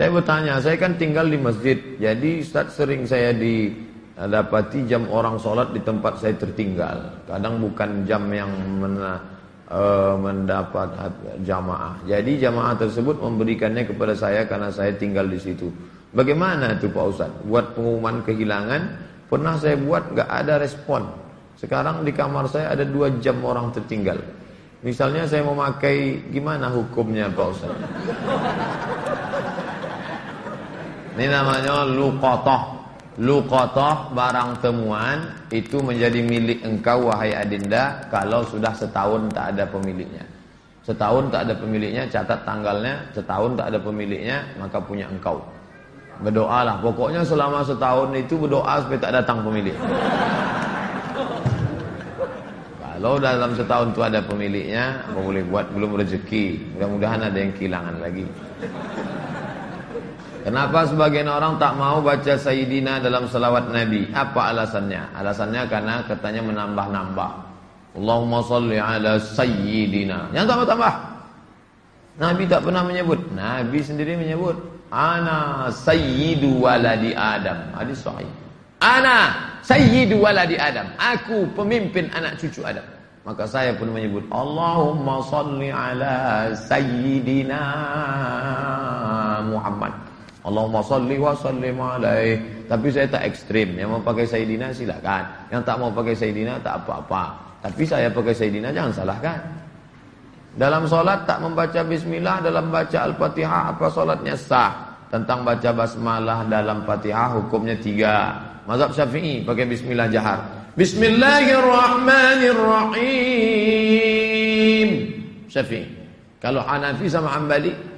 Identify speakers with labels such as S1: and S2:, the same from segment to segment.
S1: Saya bertanya, saya kan tinggal di masjid. Jadi Ustaz sering saya dapati jam orang sholat di tempat saya tertinggal. Kadang bukan jam yang mendapat jamaah. Jadi jamaah tersebut memberikannya kepada saya karena saya tinggal di situ. Bagaimana itu Pak Ustaz? Buat pengumuman kehilangan, pernah saya buat gak ada respon. Sekarang di kamar saya ada 2 jam orang tertinggal. Misalnya saya mau pakai, gimana hukumnya Pak Ustaz? Ini namanya luqatah. Luqatah, barang temuan, itu menjadi milik engkau wahai adinda kalau sudah setahun tak ada pemiliknya. Setahun tak ada pemiliknya, catat tanggalnya. Setahun tak ada pemiliknya, maka punya engkau. Berdoalah, pokoknya selama setahun itu berdoa supaya tak datang pemilik. Kalau dalam setahun itu ada pemiliknya, apa boleh buat, belum rezeki. Mudah-mudahan ada yang kehilangan lagi. Kenapa sebagian orang tak mau baca Sayyidina dalam salawat Nabi? Apa alasannya? Alasannya karena katanya menambah-nambah. Allahumma salli ala Sayyidina. Yang tambah-tambah. Nabi tak pernah menyebut. Nabi sendiri menyebut. Ana Sayyidu waladi Adam. Hadis sahih. Ana Sayyidu waladi Adam. Aku pemimpin anak cucu Adam. Maka saya pun menyebut Allahumma salli ala Sayyidina Muhammad. Allahumma salli wa sallim alaih. Tapi saya tak ekstrim. Yang mau pakai Sayyidina silakan. Yang tak mau pakai Sayyidina tak apa-apa. Tapi saya pakai Sayyidina jangan salahkan. Dalam solat tak membaca bismillah dalam baca Al-Fatihah, apa solatnya sah? Tentang baca basmalah dalam Fatihah hukumnya 3. Mazhab Syafi'i pakai bismillah jahar. Bismillahirrahmanirrahim. Syafi'i. Kalau Hanafi sama Hanbali,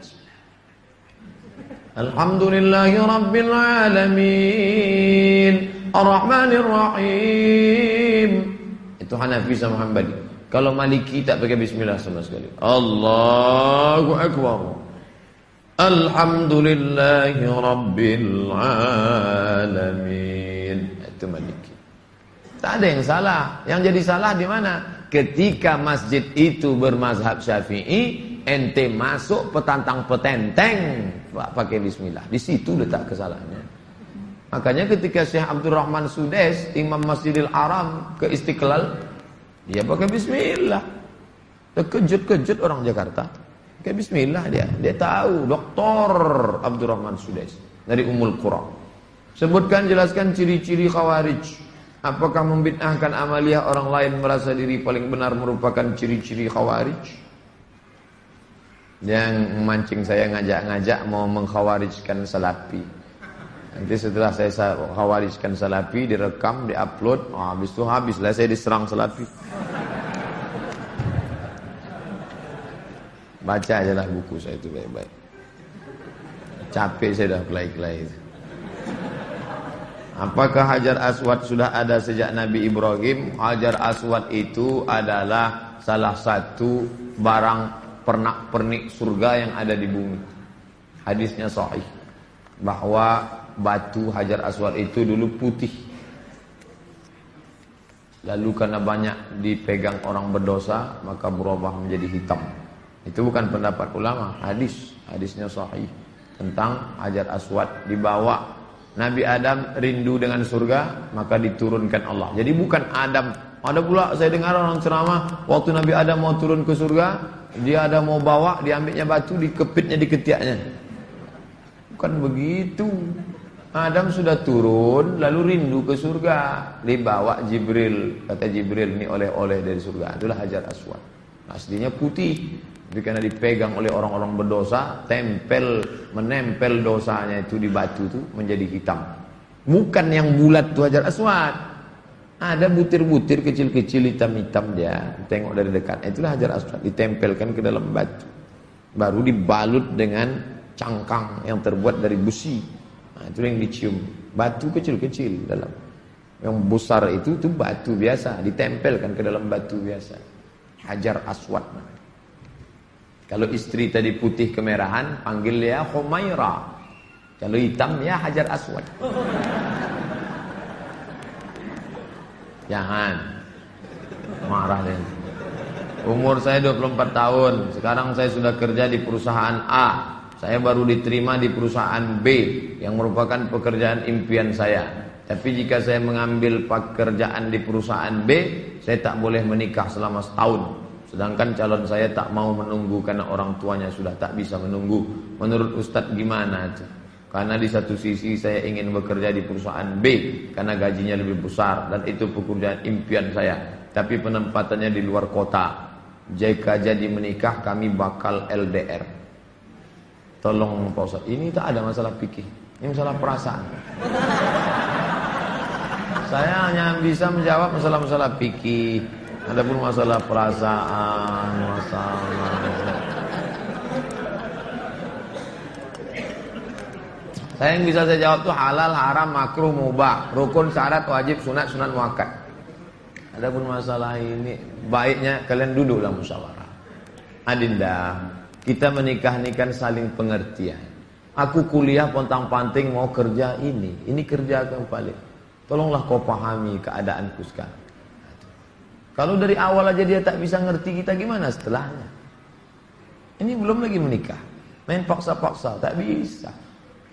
S1: Alhamdulillahi Rabbil Alamin Ar-Rahmanir-Rahim. Itu Hanafi sama Hanbali. Kalau Maliki tak pakai bismillah sama sekali. Allahu Akbar. Alhamdulillahi Rabbil Alamin. Itu Maliki. Tak ada yang salah. Yang jadi salah di mana? Ketika masjid itu bermazhab Syafi'i, ente masuk petantang-petenteng pakai bismillah. Di situ letak kesalahannya. Makanya ketika Syekh Abdurrahman Sudes, Imam Masjidil Haram ke Istiqlal, dia pakai bismillah. Terkejut-kejut orang Jakarta. Pakai bismillah dia. Dia tahu Dr. Abdurrahman Sudes dari Ummul Qura. Sebutkan, jelaskan ciri-ciri Khawarij. Apakah membid'ahkan amaliyah orang lain merasa diri paling benar merupakan ciri-ciri Khawarij? Yang memancing saya ngajak-ngajak mau mengkhawarijkan salafi. Nanti setelah saya khawarijkan salafi, direkam, diupload, habis itu habislah saya diserang salafi. Baca ajalah buku saya itu baik-baik. Capek saya dah kelai-kelai itu. Apakah Hajar Aswad sudah ada sejak Nabi Ibrahim? Hajar Aswad itu adalah salah satu barang pernak-pernik surga yang ada di bumi. Hadisnya sahih bahwa batu Hajar Aswad itu dulu putih. Lalu karena banyak dipegang orang berdosa, maka berubah menjadi hitam. Itu bukan pendapat ulama, hadisnya sahih tentang Hajar Aswad. Dibawa Nabi Adam rindu dengan surga, maka diturunkan Allah. Jadi bukan Adam. Ada pula saya dengar orang ceramah, waktu Nabi Adam mau turun ke surga, dia ada mau bawa, diambilnya batu, dikepitnya di ketiaknya. Bukan begitu. Adam sudah turun, lalu rindu ke surga, dibawa Jibril. Kata Jibril, ini oleh-oleh dari surga. Itulah Hajar Aswad. Aslinya putih, tapi karena dipegang oleh orang-orang berdosa, menempel dosanya itu di batu itu menjadi hitam. Bukan yang bulat itu Hajar Aswad. Ada butir-butir kecil-kecil hitam-hitam dia. Tengok dari dekat. Itulah Hajar Aswad, ditempelkan ke dalam batu. Baru dibalut dengan cangkang yang terbuat dari besi. Nah, itu yang dicium. Batu kecil-kecil dalam. Yang besar itu batu biasa, ditempelkan ke dalam batu biasa. Hajar Aswad. Kalau istri tadi putih kemerahan, panggil dia Humaira. Kalau hitam ya Hajar Aswad. Jangan marah dia. Umur saya 24 tahun. Sekarang saya sudah kerja di perusahaan A. Saya baru diterima di perusahaan B yang merupakan pekerjaan impian saya. Tapi jika saya mengambil pekerjaan di perusahaan B, saya tak boleh menikah selama setahun. Sedangkan calon saya tak mau menunggu karena orang tuanya sudah tak bisa menunggu. Menurut Ustadz gimana? Karena di satu sisi saya ingin bekerja di perusahaan B karena gajinya lebih besar dan itu pekerjaan impian saya. Tapi penempatannya di luar kota. Jika jadi menikah kami bakal LDR. Tolong Pak Ustadz, ini tak ada masalah fikih, ini masalah perasaan. Saya hanya bisa menjawab masalah-masalah fikih. Adapun masalah perasaan, saya yang bisa saya jawab tuh halal, haram, makruh, mubah, rukun, syarat, wajib, sunat, sunat muakkad. Adapun masalah ini baiknya kalian duduklah musyawarah. Adinda, kita menikah-nikah saling pengertian. Aku kuliah pontang-panting mau kerja ini kerja yang paling. Tolonglah kau pahami keadaanku sekarang. Kalau dari awal aja dia tak bisa ngerti kita, gimana setelahnya? Ini belum lagi menikah, main paksa-paksa, tak bisa.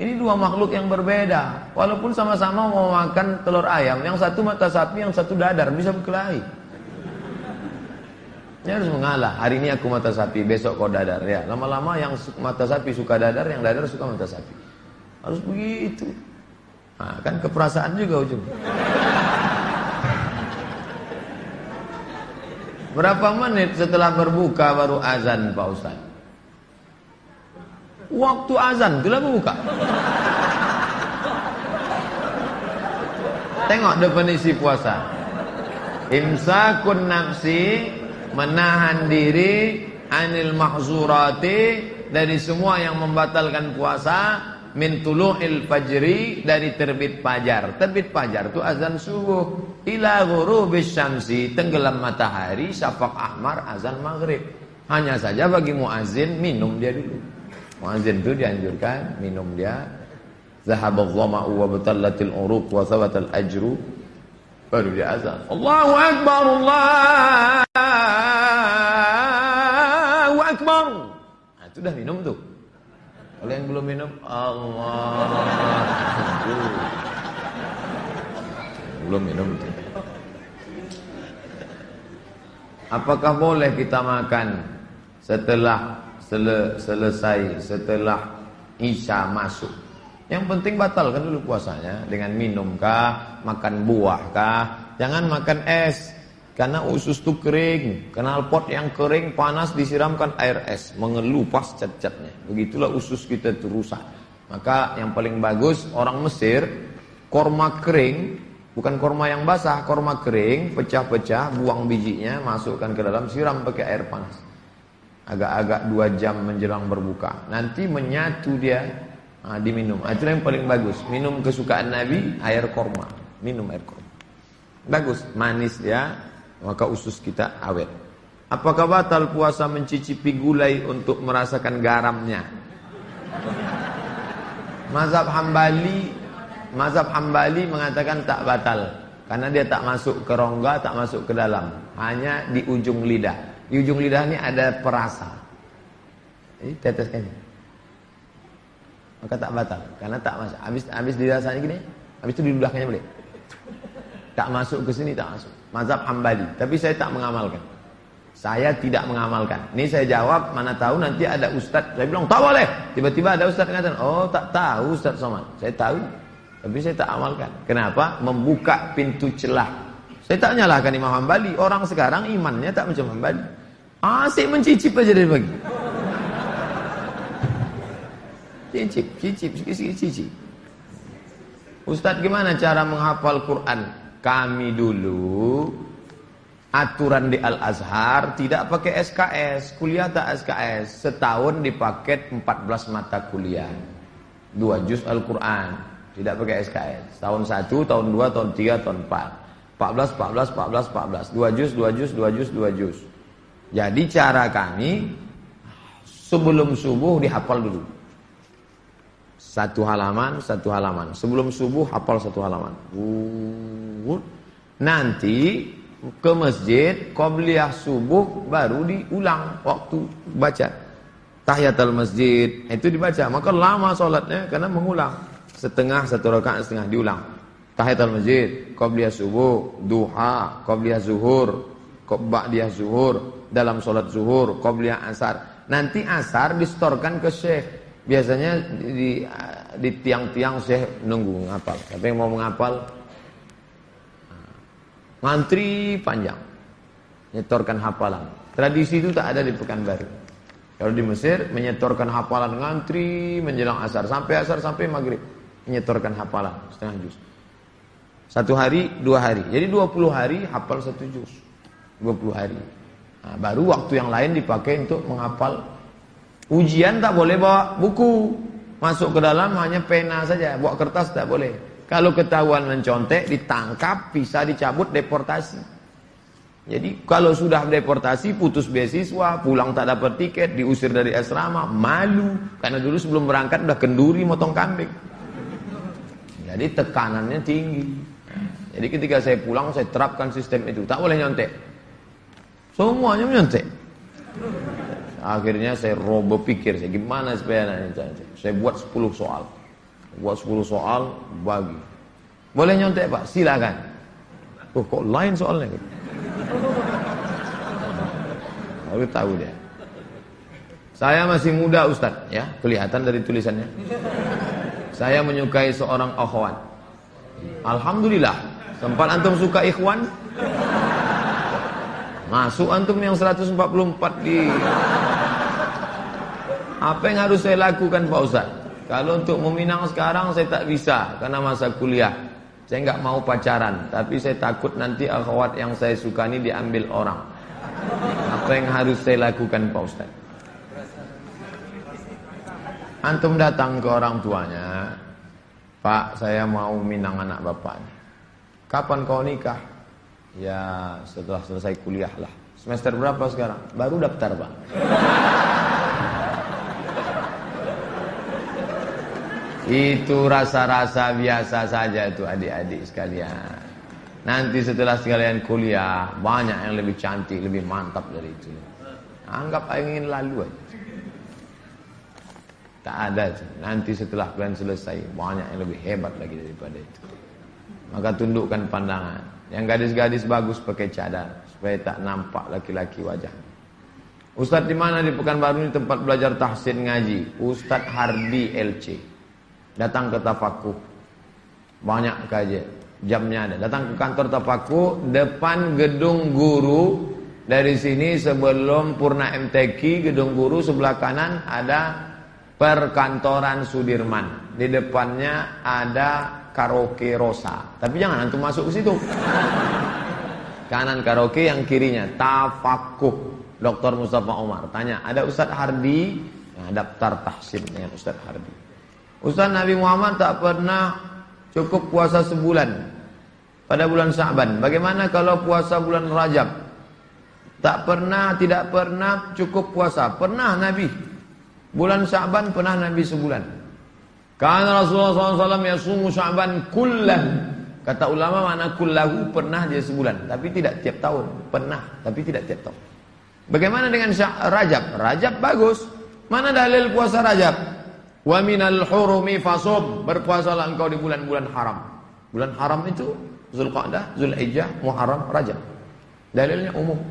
S1: Ini dua makhluk yang berbeda. Walaupun sama-sama mau makan telur ayam, yang satu mata sapi, yang satu dadar, bisa berkelahi. Ini harus mengalah. Hari ini aku mata sapi, besok kau dadar. Ya, lama-lama yang mata sapi suka dadar, yang dadar suka mata sapi. Harus begitu. Nah, kan keperasaan juga ujung. Berapa menit setelah berbuka baru azan Pak Ustaz? Waktu azan itulah berbuka. Tengok definisi puasa. Imsakun nafsi, menahan diri anil mahzurati, dari semua yang membatalkan puasa. Min tulu'il fajri, dari terbit fajar. Terbit fajar itu azan subuh. Ila ghurubis syamsi, tenggelam matahari, syafaq ahmar, azan maghrib. Hanya saja bagi muazin minum dia dulu. Muazin itu dianjurkan minum dia. Zahabadh dhama'u wa batallatil uruq wa thabatal ajru, baru dia azan. Allahu akbar, Allahu akbar. Nah, itu dah minum tuh. Kalau yang belum minum, Allah. Belum minum. Apakah boleh kita makan setelah selesai, setelah Isya masuk? Yang penting batalkan dulu puasanya dengan minum kah, makan buah kah. Jangan makan es. Karena usus itu kering, knalpot yang kering panas disiramkan air es, mengelupas cat-catnya. Begitulah usus kita itu rusak. Maka yang paling bagus orang Mesir, korma kering, bukan korma yang basah, korma kering, pecah-pecah, buang bijinya, masukkan ke dalam, siram pakai air panas. Agak-agak 2 jam menjelang berbuka. Nanti menyatu dia, diminum. Itulah yang paling bagus. Minum kesukaan Nabi, air korma. Minum air korma. Bagus, manis dia. Maka usus kita awet. Apakah batal puasa mencicipi gulai untuk merasakan garamnya? Mazhab Hambali mengatakan tak batal. Karena dia tak masuk ke rongga, tak masuk ke dalam. Hanya di ujung lidah. Di ujung lidah ini ada perasa. Jadi teteskan. Maka tak batal. Karena tak masuk. Habis dirasanya gini. Habis itu diludahkannya boleh. Tak masuk ke sini, tak masuk. Mazhab Hambali. Tapi saya tak mengamalkan. Saya tidak mengamalkan. Ini saya jawab, mana tahu nanti ada ustaz. Saya bilang, tak boleh. Tiba-tiba ada ustaz yang kata, oh tak tahu Ustaz Somad. Saya tahu. Tapi saya tak amalkan. Kenapa? Membuka pintu celah. Saya tak nyalahkan Imam Hambali. Orang sekarang imannya tak macam Hambali. Asyik mencicip aja dari pagi. Cicip, sikit-sikit cicip. Ustaz, gimana cara menghafal Quran? Kami dulu aturan di Al-Azhar tidak pakai SKS, kuliah tak SKS, setahun dipaket 14 mata kuliah, 2 juz Al-Quran, tidak pakai SKS, tahun 1, tahun 2, tahun 3, tahun 4, 14, 2 juz. Jadi cara kami sebelum subuh dihafal dulu. 1 halaman. Sebelum subuh hafal 1 halaman. Nanti ke masjid, qobliyah subuh baru diulang waktu baca. tahiyatul masjid, itu dibaca. Maka lama sholatnya karena mengulang. Setengah, 1 rakaat setengah diulang. Tahiyatul masjid, qabliyah subuh, duha, qabliyah zuhur, ba'diyah zuhur, dalam sholat zuhur, qabliyah asar. Nanti asar distorkan ke syekh. Biasanya di tiang-tiang syekh nunggu ngapal. Tapi yang mau menghafal ngantri panjang, nyetorkan hafalan. Tradisi itu tak ada di Pekanbaru. Kalau di Mesir menyetorkan hafalan ngantri menjelang asar sampai maghrib, menyetorkan hafalan setengah juz. 1 hari, 2 hari. Jadi 20 hari hafal 1 juz. 20 hari. Nah, baru waktu yang lain dipakai untuk menghafal. Ujian tak boleh bawa buku. Masuk ke dalam hanya pena saja, bawa kertas tak boleh. Kalau ketahuan mencontek, ditangkap, bisa dicabut, deportasi. Jadi kalau sudah deportasi, putus beasiswa, pulang tak dapat tiket, diusir dari asrama, malu. Karena dulu sebelum berangkat udah kenduri motong kambing. Jadi tekanannya tinggi. Jadi ketika saya pulang, saya terapkan sistem itu. Tak boleh nyontek. Semuanya menyontek. Akhirnya saya berpikir, gimana supaya saya buat 10 soal. Buat 10 soal, bagi. Boleh nyontek Pak? Silakan. Oh kok lain soalnya? Baru tahu dia. Saya masih muda Ustaz, ya, kelihatan dari tulisannya. Saya menyukai seorang akhwat. Alhamdulillah. Sempat antum suka ikhwan? Masuk antum yang 144 di. Apa yang harus saya lakukan Pak Ustaz? Kalau untuk meminang sekarang saya tak bisa karena masa kuliah. Saya enggak mau pacaran, tapi saya takut nanti akhwat yang saya suka ini diambil orang. Apa yang harus saya lakukan Pak Ustaz? Antum datang ke orang tuanya, Pak, saya mau minang anak bapak. Kapan kau nikah? Ya setelah selesai kuliah lah. Semester berapa sekarang? Baru daftar Pak. Itu rasa-rasa biasa saja itu adik-adik sekalian. Nanti setelah sekalian kuliah, banyak yang lebih cantik, lebih mantap dari itu. Anggap ingin lalu aja. Tak ada. Nanti setelah kalian selesai, banyak yang lebih hebat lagi daripada itu. Maka tundukkan pandangan. Yang gadis-gadis bagus pakai cadar supaya tak nampak laki-laki wajah. Ustadz di mana di Pekanbaru ini tempat belajar tahsin ngaji? Ustadz Hardi LC. Datang ke Tafakuh. Banyak kajian. Jamnya ada. Datang ke kantor Tafakuh depan gedung guru. Dari sini sebelum Purna MTQ, gedung guru sebelah kanan ada perkantoran Sudirman. Di depannya ada karaoke Rosa. Tapi jangan antum masuk ke situ. Kanan karaoke, yang kirinya Tafakuh. Dr. Mustafa Omar. Tanya, ada Ustadz Hardi? Nah, daftar tahsin dengan Ustadz Hardi. Ustadz Nabi Muhammad tak pernah cukup puasa sebulan pada bulan Sya'ban. Bagaimana kalau puasa bulan Rajab? Tak pernah, tidak pernah cukup puasa. Pernah Nabi. Bulan Sya'ban pernah Nabi sebulan. Karena Rasulullah SAW yasumu Sya'ban kullah. Kata ulama mana kullahu, pernah dia sebulan. Tapi tidak tiap tahun. Pernah, tapi tidak tiap tahun. Bagaimana dengan Rajab? Rajab bagus. Mana dalil puasa Rajab? Wa minal hurumi fasum. Berpuasalah engkau di bulan-bulan haram. Bulan haram itu Zulqa'dah, Zulhijjah, Muharram, Rajab. Dalilnya umum.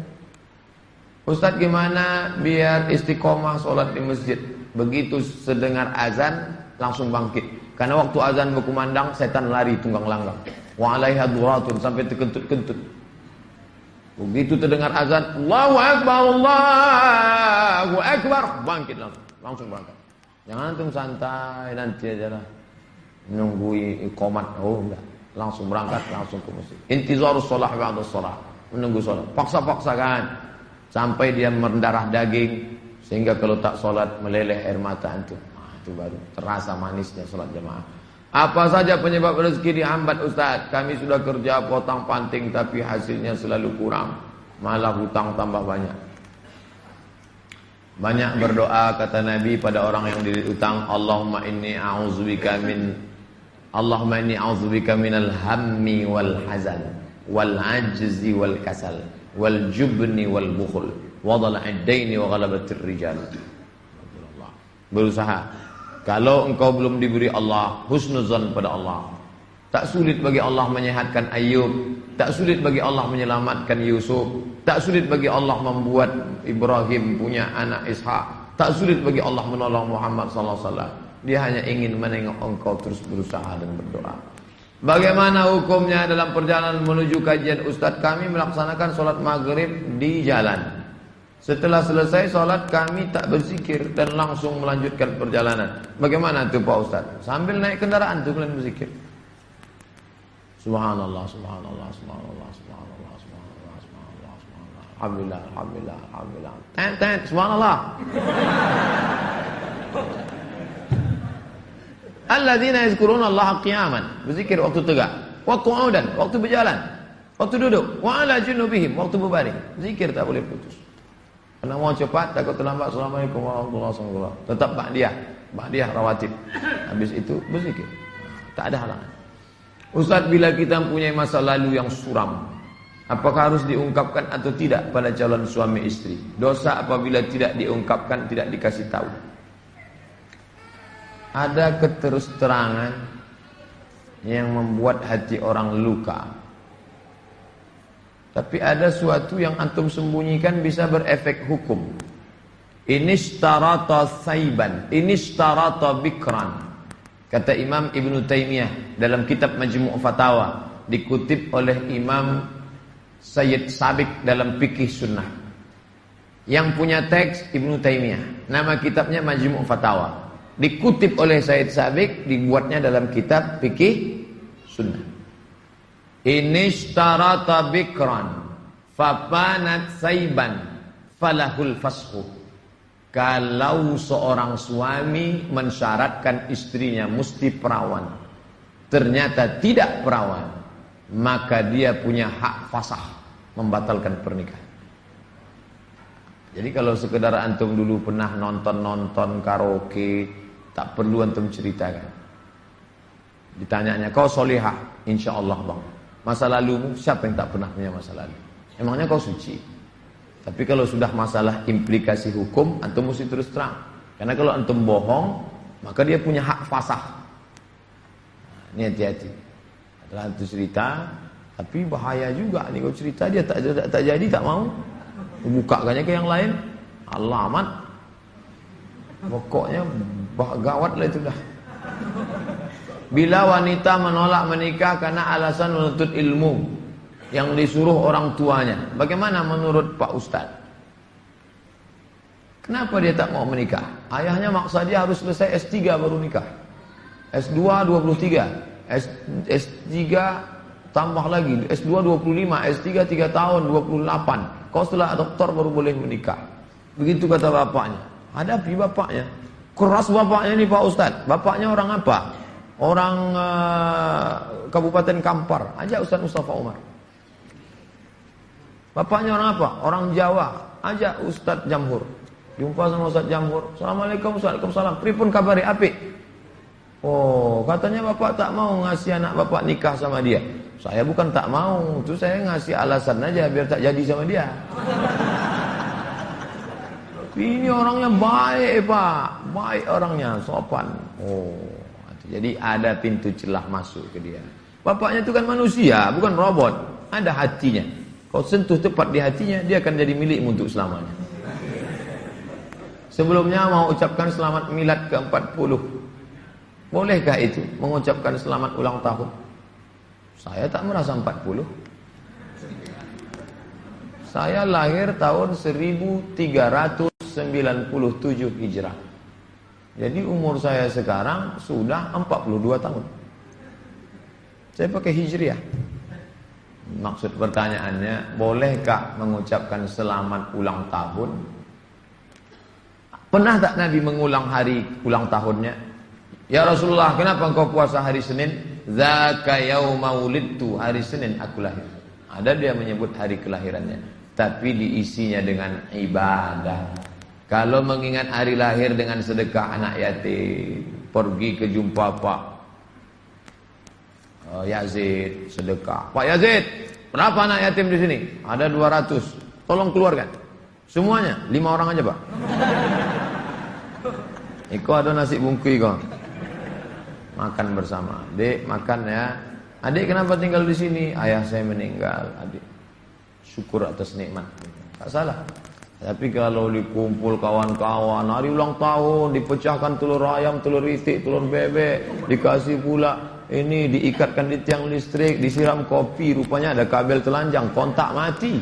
S1: Ustadz gimana biar istiqomah sholat di masjid? Begitu sedengar azan langsung bangkit. Karena waktu azan berkumandang setan lari tunggang langgang. Wa alaiha duratun sampai terkentut-kentut. Begitu terdengar azan, Allahu Akbar, Allahu Akbar, bangkit langsung berangkat. Jangan antum santai nanti aja lah menunggu iqamat. Oh enggak, langsung berangkat, langsung ke masjid. Intizarus shalah ba'da shalah, menunggu salat. Paksa-paksakan sampai dia mendarah daging sehingga kalau tak salat meleleh air mata antum. Itu baru terasa manisnya salat jamaah. Apa saja penyebab rezeki dihambat Ustaz? Kami sudah kerja potong panting tapi hasilnya selalu kurang. Malah hutang tambah banyak. Banyak berdoa kata Nabi pada orang yang dililit utang, Allahumma inni a'udzubika minal hammi wal hazan wal ajzi wal kasal wal jubni wal bukhul wa dhala'id daini wa ghalabatir rijal. berusaha. Kalau engkau belum diberi Allah, husnuzan pada Allah. Tak sulit bagi Allah menyehatkan Ayub, tak sulit bagi Allah menyelamatkan Yusuf, tak sulit bagi Allah membuat Ibrahim punya anak Ishak, tak sulit bagi Allah menolong Muhammad sallallahu alaihi wasallam. Dia hanya ingin menengok engkau terus berusaha dan berdoa. Bagaimana hukumnya dalam perjalanan menuju kajian Ustadz? Kami melaksanakan sholat maghrib di jalan. Setelah selesai sholat kami tak berzikir dan langsung melanjutkan perjalanan. Bagaimana itu Pak Ustadz? Sambil naik kendaraan itu kalian berzikir. Subhanallah, subhanallah, subhanallah, subhanallah, subhanallah, subhanallah, subhanallah. Alhamdulillah, alhamdulillah, alhamdulillah. Tent, subhanallah. Alladzina yazkuruna Allah qiyaman, berzikir waktu tegak, wa qu'udan, waktu berjalan, waktu duduk, wa ala junubihim, waktu berbaring. Zikir tak boleh putus. Karena mau cepat takut terlambat. Assalamualaikum warahmatullahi wabarakatuh. Tetap ba'diyah rawatib. Habis itu berzikir. Tak ada halangan. Ustaz, bila kita mempunyai masa lalu yang suram, apakah harus diungkapkan atau tidak pada calon suami istri? Dosa apabila tidak diungkapkan, tidak dikasih tahu. Ada keterus-terangan yang membuat hati orang luka. Tapi ada suatu yang antum sembunyikan bisa berefek hukum. Inishtarata saiban, inishtarata bikran. Kata Imam Ibn Taymiyah dalam kitab Majmu' Fatawa, dikutip oleh Imam Sayyid Sabiq dalam Fikih Sunnah. Yang punya teks Ibn Taymiyah, nama kitabnya Majmu' Fatawa. Dikutip oleh Sayyid Sabiq, dibuatnya dalam kitab Fikih Sunnah. Inishtarata bikran fapanat saiban falahul fashu. Kalau seorang suami mensyaratkan istrinya mesti perawan, ternyata tidak perawan, maka dia punya hak fasakh, membatalkan pernikahan. Jadi kalau sekedar antum dulu pernah nonton karaoke, tak perlu antum ceritakan. Ditanyanya, kau solihah? Insya Allah bang. Masa lalumu, siapa yang tak pernah punya masa lalu? Emangnya kau suci? Tapi kalau sudah masalah implikasi hukum, antum mesti terus terang. Karena kalau antum bohong, maka dia punya hak fasakh. Ini hati-hati. Setelah itu cerita, tapi bahaya juga nih kalau cerita dia tak jadi, tak mau. Bukakannya ke yang lain, alamat. Pokoknya gawat lah itu dah. Bila wanita menolak menikah karena alasan menuntut ilmu yang disuruh orang tuanya, bagaimana menurut Pak Ustadz? Kenapa dia tak mau menikah? Ayahnya maksa dia harus selesai S3 baru nikah. S2 23, S3 tambah lagi, S2 25, S3 3 tahun 28. Kau setelah doktor baru boleh menikah. Begitu kata bapaknya. Hadapi bapaknya. Keras bapaknya nih Pak Ustadz. Bapaknya orang apa? Orang Kabupaten Kampar. Ajak Ustadz Mustafa Umar. Bapaknya orang apa? Orang Jawa. Ajak Ustadz Jamhur. Jumpa sama Ustadz Jamhur. Assalamualaikum, Waalaikumsalam. Pripun kabari apik? Oh, katanya bapak tak mau ngasih anak bapak nikah sama dia. Saya bukan tak mau, itu saya ngasih alasan aja biar tak jadi sama dia. Ini orangnya baik Pak, baik orangnya, sopan. Oh, jadi ada pintu celah masuk ke dia. Bapaknya itu kan manusia, bukan robot. Ada hatinya. Kau sentuh tepat di hatinya, dia akan jadi milikmu untuk selamanya. Sebelumnya mau ucapkan selamat milad ke-40. Bolehkah itu mengucapkan selamat ulang tahun? Saya tak merasa 40. Saya lahir tahun 1397 Hijrah. Jadi umur saya sekarang sudah 42 tahun. Saya pakai Hijriah. Maksud pertanyaannya, bolehkah mengucapkan selamat ulang tahun? Pernah tak Nabi mengulang hari ulang tahunnya? Ya Rasulullah, kenapa engkau puasa hari Senin? Zaka yauma wulidtu, hari Senin aku lahir. Ada dia menyebut hari kelahirannya, tapi diisinya dengan ibadah. Kalau mengingat hari lahir dengan sedekah anak yatim, pergi ke jumpa Pak Yazid, sedekah. Pak Yazid, berapa anak yatim di sini? Ada 200. Tolong keluarkan. Semuanya, 5 orang aja Pak. Iko ada nasi bungkui kok. Makan bersama. Dek, makan ya. Adik kenapa tinggal di sini? Ayah saya meninggal, adik. Syukur atas nikmat. Tak salah. Tapi kalau dikumpul kawan-kawan, hari ulang tahun, dipecahkan telur ayam, telur itik, telur bebek, dikasih pula ini, diikatkan di tiang listrik, disiram kopi, rupanya ada kabel telanjang, kontak mati.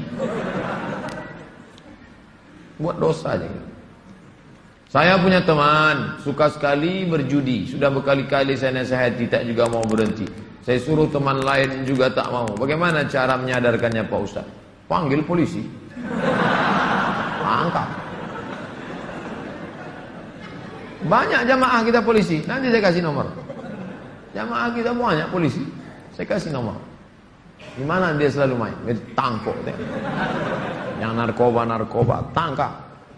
S1: Buat dosa aja. Saya punya teman, suka sekali berjudi. Sudah berkali-kali saya nasihati, tak juga mau berhenti. Saya suruh teman lain juga tak mau. Bagaimana cara menyadarkannya Pak Ustaz? Panggil polisi. Angkat. Banyak jamaah kita polisi. Nanti saya kasih nomor. Jamaah kita banyak polisi. Saya kasih nomor. Di mana dia selalu main? Dia tangkap. Yang narkoba, tangkap.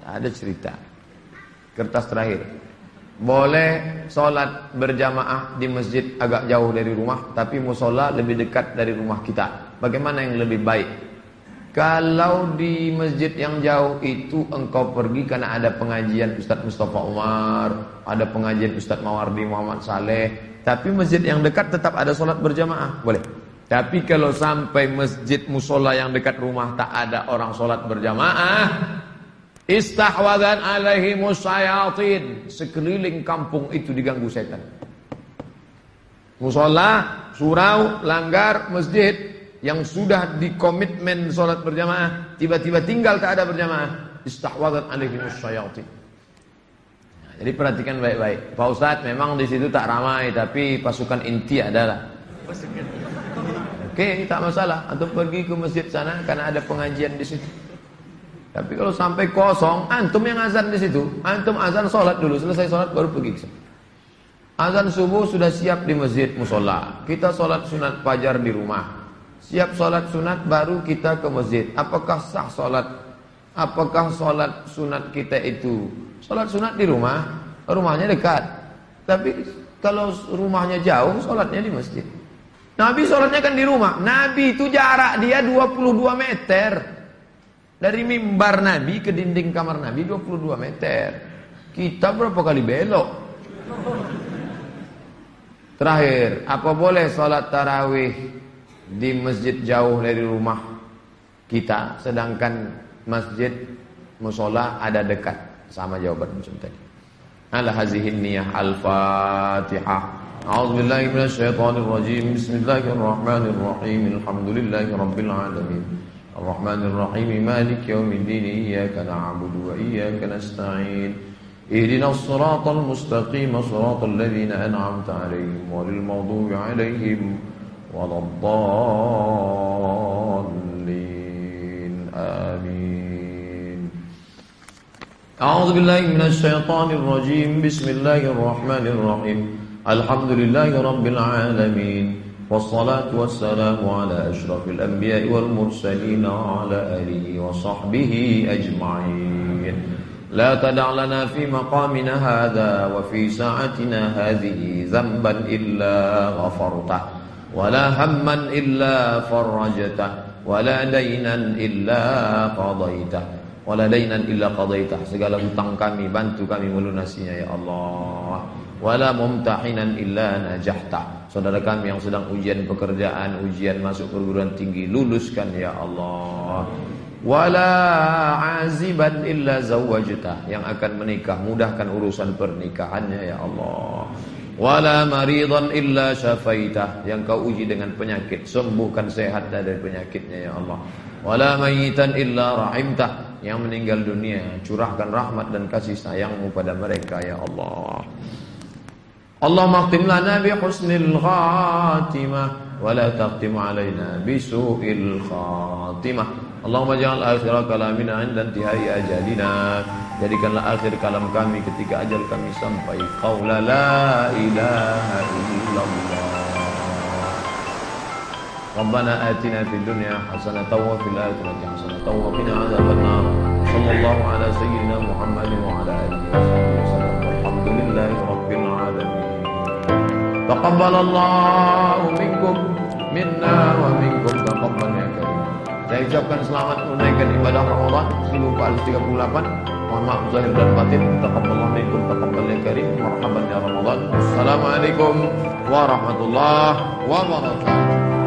S1: Ada cerita. Kertas terakhir. Boleh sholat berjamaah di masjid agak jauh dari rumah, tapi musola lebih dekat dari rumah kita. Bagaimana yang lebih baik? Kalau di masjid yang jauh itu engkau pergi karena ada pengajian Ustadz Mustafa Umar, ada pengajian Ustadz Mawardi Muhammad Saleh, tapi masjid yang dekat tetap ada sholat berjamaah, boleh. Tapi kalau sampai masjid musola yang dekat rumah tak ada orang sholat berjamaah, istahwadan alaihimus syayatin, sekeliling kampung itu diganggu setan. Musola, surau, langgar, masjid yang sudah dikomitmen sholat berjamaah, tiba-tiba tinggal tak ada berjamaah, istahwadan alaihimus syayatin. Nah, jadi perhatikan baik-baik. Pak Ustadz, memang di situ tak ramai, tapi pasukan inti adalah. Oke, tak masalah. Antum pergi ke masjid sana karena ada pengajian di situ. Tapi kalau sampai kosong, antum yang azan di situ, antum azan sholat dulu, selesai sholat baru pergi ke sana. Azan subuh sudah siap di masjid musola. Kita sholat sunat fajar di rumah. Siap sholat sunat baru kita ke masjid. Apakah sah sholat? Apakah sholat sunat kita itu? Sholat sunat di rumah, rumahnya dekat. Tapi kalau rumahnya jauh, sholatnya di masjid. Nabi sholatnya kan di rumah. Nabi itu jarak dia 22 meter. Dari mimbar Nabi ke dinding kamar Nabi 22 meter. Kita berapa kali belok? Terakhir, apa boleh sholat tarawih di masjid jauh dari rumah kita, sedangkan masjid musola ada dekat? Sama jawaban macam tadi. Ala hazihin niyah al-fatihah. A'udzubillahi minasyaitonir rajim. Bismillahirrahmanirrahim. Alhamdulillahi rabbil alamin. Ar-Rahmanir Rahim. Maliki yaumiddin. Iyyaka na'budu wa iyyaka nasta'in. Ihdinas siratal mustaqim. Siratal ladzina an'amta 'alaihim ghairil maghdubi 'alaihim waladdallin. Amin. A'udzu billahi minasy syaithanir rajim. Bismillahirrahmanirrahim. Alhamdulillahi rabbil alamin. Wassalatu wassalamu ala asyrafil anbiya'i wal mursalin wa ala alihi wa sahbihi ajma'in. La tada' lana fi maqamina hadha wa fi sa'atina hadhihi dhanban illa ghafartah wa la hamman illa farajtah wa la daynan illa qadaitah. Wala dainan illa qadaitah. Segala hutang kami bantu kami melunasinya ya Allah. Wala mumtahinan illa najahta. Saudara kami yang sedang ujian pekerjaan, ujian masuk perguruan tinggi, luluskan ya Allah. Wala aziban illa zawwajta. Yang akan menikah, mudahkan urusan pernikahannya ya Allah. Wala maridan illa syafaitah. Yang kau uji dengan penyakit, sembuhkan, sehat dari penyakitnya ya Allah. Wala mayitan illa rahimtah. Yang meninggal dunia, curahkan rahmat dan kasih sayangmu pada mereka ya Allah. Allahumma khtim lana bi husnil khatimah wa la taqtim alaina bi su'il khatimah. Allahumma ja'al akhir kalamina 'inda intihai ajalina. Jadikanlah akhir kalam kami ketika ajal kami sampai. Qaula la ilaha illallah. Rabbana atina fid dunya hasanatan wa fil akhirati hasanatan wa qina adzabannar. Sallallahu ala sayyidina Muhammad wa ala alihi wasallam. Alhamdulillahi rabbil alamin. Taqabbalallahu minkum minna wa minkum taqabbal ya karim. Saya ucapkan selamat menunaikan ibadah Ramadan 1438 Mohon maaf zahir dan batin. Taqabbalallahu minkum taqabbal ya karim. Marhaban ya Ramadan. Assalamualaikum warahmatullahi wabarakatuh.